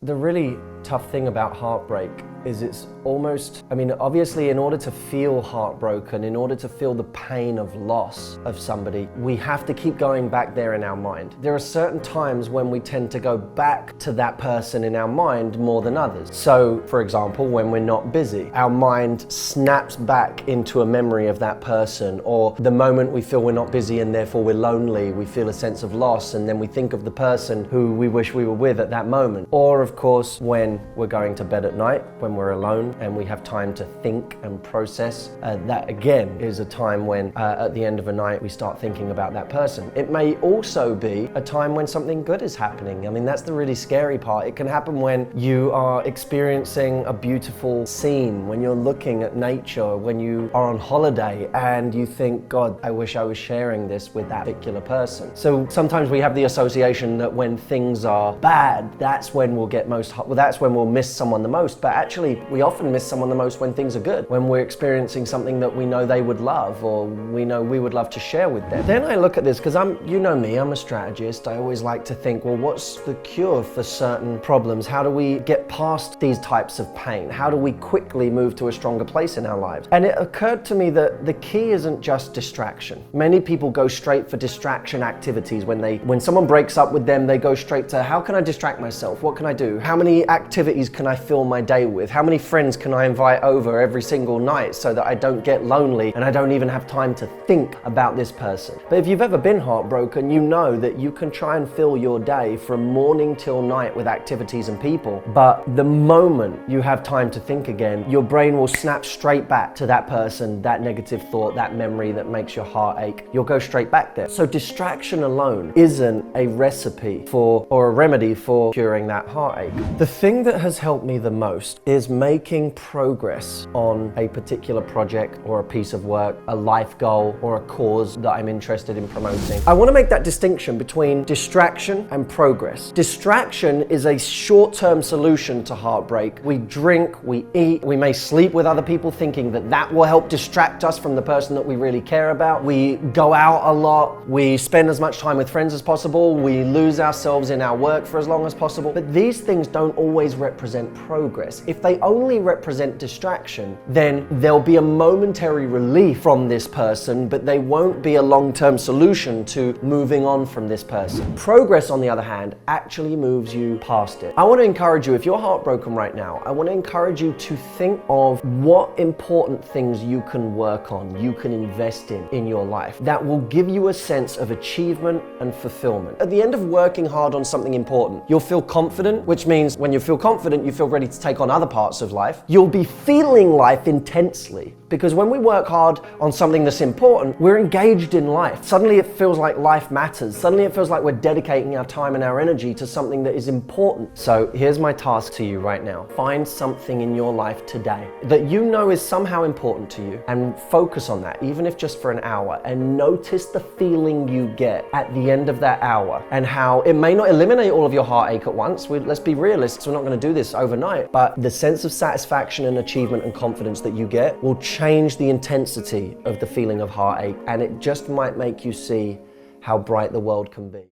The really tough thing about heartbreak is it's almost, obviously in order to feel heartbroken, in order to feel the pain of loss of somebody, we have to keep going back there in our mind. There are certain times when we tend to go back to that person in our mind more than others. So, for example, when we're not busy, our mind snaps back into a memory of that person, or the moment we feel we're not busy and therefore we're lonely, we feel a sense of loss, and then we think of the person who we wish we were with at that moment. Or, of course, when we're going to bed at night, when we're alone and we have time to think and process. That again is a time when at the end of a night we start thinking about that person. It may also be a time when something good is happening. That's the really scary part. It can happen when you are experiencing a beautiful scene, when you're looking at nature, when you are on holiday and you think, God, I wish I was sharing this with that particular person. So sometimes we have the association that when things are bad, that's when we'll that's when we'll miss someone the most. But actually, we often miss someone the most when things are good, when we're experiencing something that we know they would love, or we know we would love to share with them. Then I look at this, because you know me, I'm a strategist. I always like to think, well, what's the cure for certain problems? How do we get past these types of pain? How do we quickly move to a stronger place in our lives? And it occurred to me that the key isn't just distraction. Many people go straight for distraction activities. When someone breaks up with them, they go straight to, how can I distract myself? What can I do? How many activities can I fill my day with? How many friends can I invite over every single night so that I don't get lonely and I don't even have time to think about this person? But if you've ever been heartbroken, you know that you can try and fill your day from morning till night with activities and people, but the moment you have time to think again, your brain will snap straight back to that person, that negative thought, that memory that makes your heart ache. You'll go straight back there. So distraction alone isn't a recipe or a remedy for curing that heartache. The thing that has helped me the most is making progress on a particular project or a piece of work, a life goal or a cause that I'm interested in promoting. I want to make that distinction between distraction and progress. Distraction is a short-term solution to heartbreak. We drink, we eat, we may sleep with other people thinking that that will help distract us from the person that we really care about. We go out a lot, we spend as much time with friends as possible, we lose ourselves in our work for as long as possible. But these things don't always represent progress. If they only represent distraction, then there'll be a momentary relief from this person, but they won't be a long-term solution to moving on from this person. Progress, on the other hand, actually moves you past it. I want to encourage you, if you're heartbroken right now, I want to encourage you to think of what important things you can work on, you can invest in your life, that will give you a sense of achievement and fulfillment. At the end of working hard on something important, you'll feel confident, which means when you feel confident, you feel ready to take on other parts of life. You'll be feeling life intensely, because when we work hard on something that's important, we're engaged in life. Suddenly it feels like life matters. Suddenly it feels like we're dedicating our time and our energy to something that is important. So here's my task to you right now. Find something in your life today that you know is somehow important to you, and focus on that, even if just for an hour, and notice the feeling you get at the end of that hour, and how it may not eliminate all of your heartache at once. Let's be realists, we're not going to do this overnight, but the sense of satisfaction and achievement and confidence that you get will change the intensity of the feeling of heartache, and it just might make you see how bright the world can be.